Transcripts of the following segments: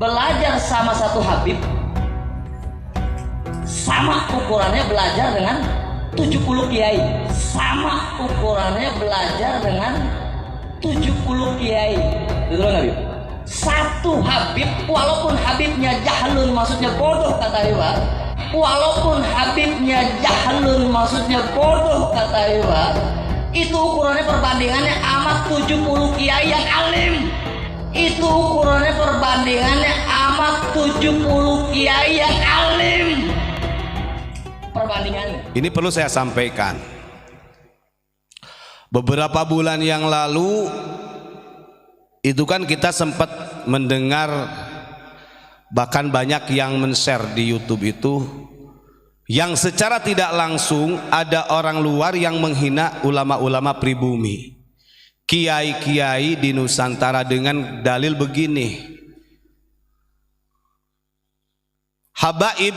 belajar sama satu Habib sama ukurannya belajar dengan 70 kiai, sama ukurannya belajar dengan 70 kiai. Betul nggak Habib? Satu Habib, walaupun Habibnya jahlun maksudnya bodoh kata Iwan, walaupun Habibnya jahlun maksudnya bodoh kata Iwan, itu ukurannya perbandingannya amat 70 kiai yang alim. Itu ukurannya perbandingannya amat 70 kiai yang alim. Perbandingannya. Ini perlu saya sampaikan. Beberapa bulan yang lalu itu kan kita sempat mendengar, bahkan banyak yang men-share di YouTube itu, yang secara tidak langsung ada orang luar yang menghina ulama-ulama pribumi, kiai-kiai di Nusantara dengan dalil begini, habaib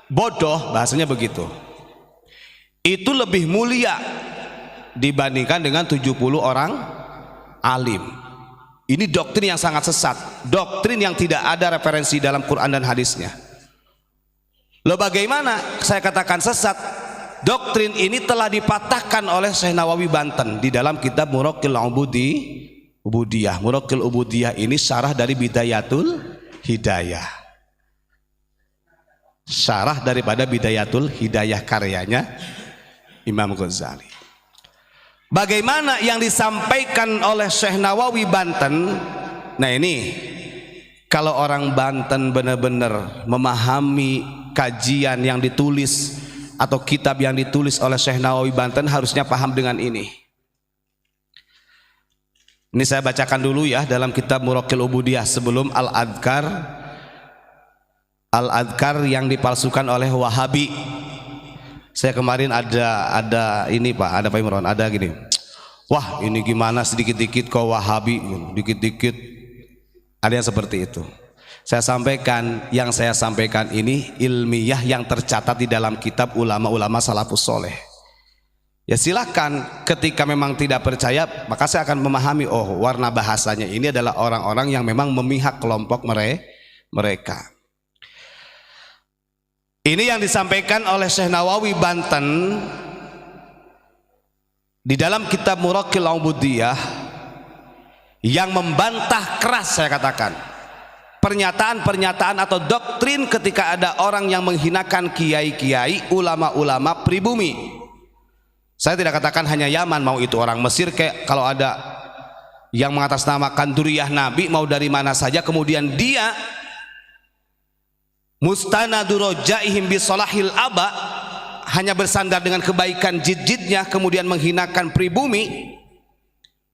bodoh, bahasanya begitu, itu lebih mulia dibandingkan dengan 70 orang alim. Ini doktrin yang sangat sesat, doktrin yang tidak ada referensi dalam Quran dan hadisnya. Loh bagaimana saya katakan sesat? Doktrin ini telah dipatahkan oleh Syekh Nawawi Banten di dalam kitab Muraqqil Ubudiyah. Muraqqil Ubudiyah ini syarah dari Bidayatul Hidayah, syarah daripada Bidayatul Hidayah karyanya Imam Ghazali. Bagaimana yang disampaikan oleh Syekh Nawawi Banten? Nah ini kalau orang Banten benar-benar memahami kajian yang ditulis atau kitab yang ditulis oleh Syekh Nawawi Banten, harusnya paham dengan ini. Ini saya bacakan dulu ya dalam kitab Muraqqil Ubudiyah sebelum Al-Adhkar yang dipalsukan oleh Wahabi. Saya kemarin ada ini Pak, ada Pak Imron, ada gini. Wah, ini gimana sedikit-dikit kok Wahabi, dikit-dikit ada yang seperti itu. Saya sampaikan, yang saya sampaikan ini ilmiah yang tercatat di dalam kitab ulama-ulama salafus soleh. Ya silakan, ketika memang tidak percaya, maka saya akan memahami, oh warna bahasanya ini adalah orang-orang yang memang memihak kelompok mereka. Ini yang disampaikan oleh Syekh Nawawi Banten di dalam kitab Muraqqil Ubudiyah, yang membantah keras, saya katakan, pernyataan-pernyataan atau doktrin ketika ada orang yang menghinakan kiai-kiai, ulama-ulama pribumi. Saya tidak katakan hanya Yaman, mau itu orang Mesir, kayak kalau ada yang mengatasnamakan duriyah Nabi mau dari mana saja, kemudian dia mustanadu rojaihim bisolahil aba, hanya bersandar dengan kebaikan jid-jidnya kemudian menghinakan pribumi,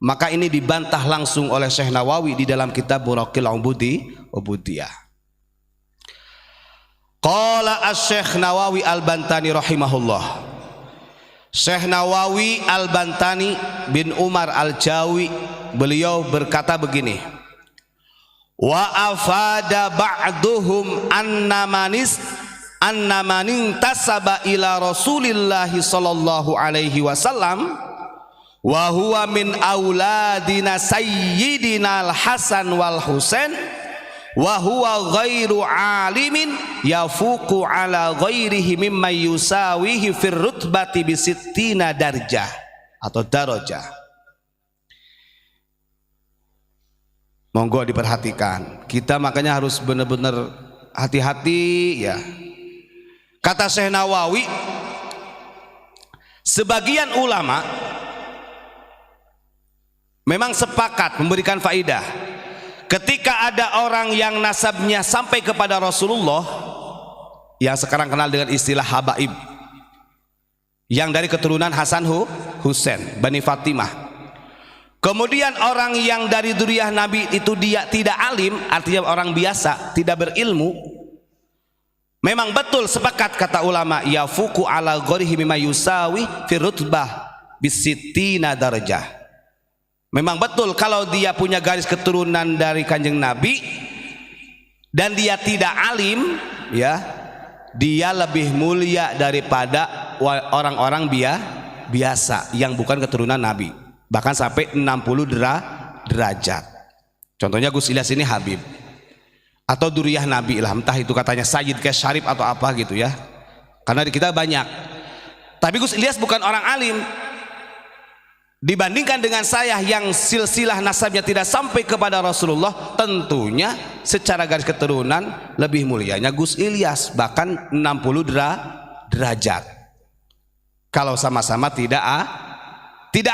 maka ini dibantah langsung oleh Syekh Nawawi di dalam kitab Muraqqil Ubudiyah. Qala asy-Syekh Nawawi Al-Bantani rahimahullah. Syekh Nawawi Al-Bantani bin Umar Al-Jawi, beliau berkata begini, wa afada ba'duhum anna manin tasaba ila Rasulillahi sallallahu alaihi wasallam wa huwa min auladina sayyidina al-Hasan wal Husain wa huwa ghairu alimin yafuqu ala ghairihi mimma yusawihi fir rutbati bi sittina darjah atau darajah. Monggo diperhatikan, kita makanya harus benar-benar hati-hati ya. Kata Syekh Nawawi, sebagian ulama memang sepakat memberikan faidah ketika ada orang yang nasabnya sampai kepada Rasulullah, yang sekarang kenal dengan istilah habaib, yang dari keturunan Hasan Husain Bani Fatimah. Kemudian orang yang dari duriyah Nabi itu dia tidak alim, artinya orang biasa, tidak berilmu. Memang betul sepakat kata ulama, yafuku ala ghorihi mimma yusawi fi rutbah bisittina darajah. Memang betul kalau dia punya garis keturunan dari Kanjeng Nabi dan dia tidak alim, ya, dia lebih mulia daripada orang-orang biasa yang bukan keturunan Nabi. Bahkan sampai 60 derajat. Contohnya Gus Ilyas ini Habib. atau duriyah Nabi lah, entah itu katanya Sayyid ke Syarif atau apa gitu ya, karena di kita banyak. Tapi Gus Ilyas bukan orang alim. Dibandingkan dengan saya yang silsilah nasabnya tidak sampai kepada Rasulullah, tentunya secara garis keturunan lebih mulianya Gus Ilyas, bahkan 60 derajat. Kalau sama-sama tidak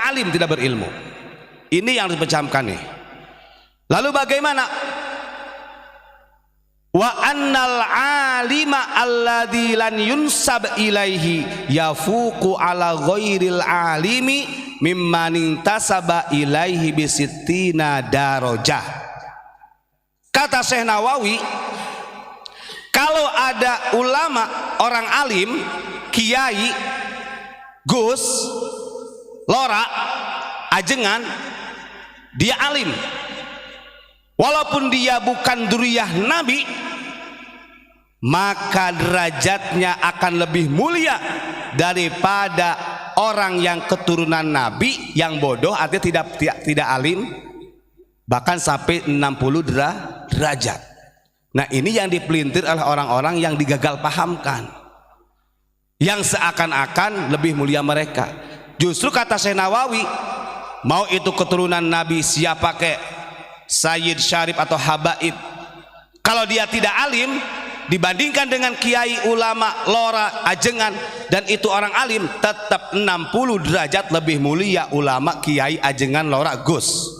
alim, tidak berilmu. Ini yang harus dipecahkan nih. Lalu bagaimana? Wa annal alima alladzi lan yunsab ilaihi yafuqu ala ghairil alimi mimman intasaba ilaihi bisittina darajah. Kata Syekh Nawawi, kalau ada ulama, orang alim, kiai, gus, lora, ajengan, dia alim, walaupun dia bukan duriyah Nabi, maka derajatnya akan lebih mulia daripada orang yang keturunan Nabi yang bodoh, artinya tidak alim, bahkan sampai 60 derajat. Nah, ini yang dipelintir oleh orang-orang yang digagal pahamkan, yang seakan-akan lebih mulia mereka. Justru kata Syekh Nawawi, mau itu keturunan Nabi siapa kek, Sayyid, Syarif atau Habaib, kalau dia tidak alim dibandingkan dengan kiai, ulama, lora, ajengan, dan itu orang alim, tetap 60 derajat lebih mulia ulama, kiai, ajengan, lora, gus.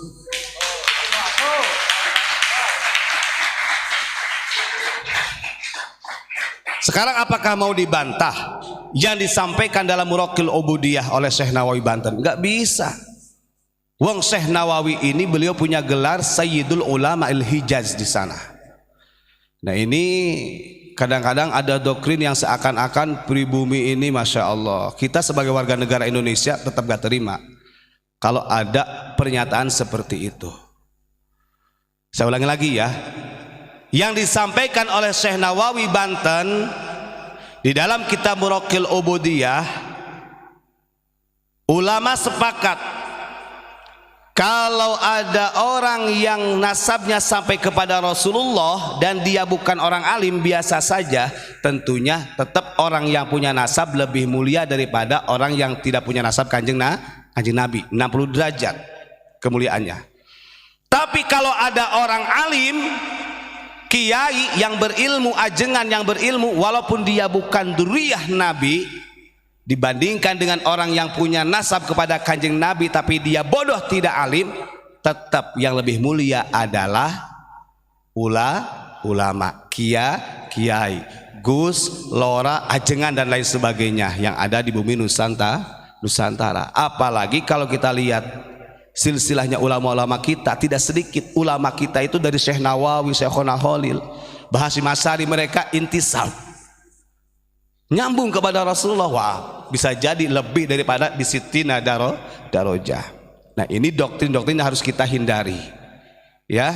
Sekarang apakah mau dibantah yang disampaikan dalam Muraqil Ubudiyah oleh Syekh Nawawi Banten? Enggak bisa. Wong Syekh Nawawi ini beliau punya gelar Sayyidul Ulama Al-Hijaz di sana. Nah, ini kadang-kadang ada doktrin yang seakan-akan pribumi ini, Masya Allah, kita sebagai warga negara Indonesia tetap gak terima kalau ada pernyataan seperti itu. Saya ulangi lagi ya, yang disampaikan oleh Syekh Nawawi Banten di dalam kitab Muraqil Ubudiyah, ulama sepakat kalau ada orang yang nasabnya sampai kepada Rasulullah dan dia bukan orang alim, biasa saja, tentunya tetap orang yang punya nasab lebih mulia daripada orang yang tidak punya nasab kanjeng Nabi, 60 derajat kemuliaannya. Tapi kalau ada orang alim, kiai yang berilmu, ajengan yang berilmu, walaupun dia bukan duriyah Nabi, dibandingkan dengan orang yang punya nasab kepada kanjeng Nabi tapi dia bodoh, tidak alim, tetap yang lebih mulia adalah ulama, kiai, gus, lora, ajengan dan lain sebagainya yang ada di bumi Nusantara. Apalagi kalau kita lihat silsilahnya ulama-ulama kita, tidak sedikit ulama kita itu dari Syekh Nawawi, Syekhona Khalil, Bahasim Asari, mereka intisab, nyambung kepada Rasulullah. Wah, bisa jadi lebih daripada bisittina darajah. Nah, ini doktrin-doktrin yang harus kita hindari ya.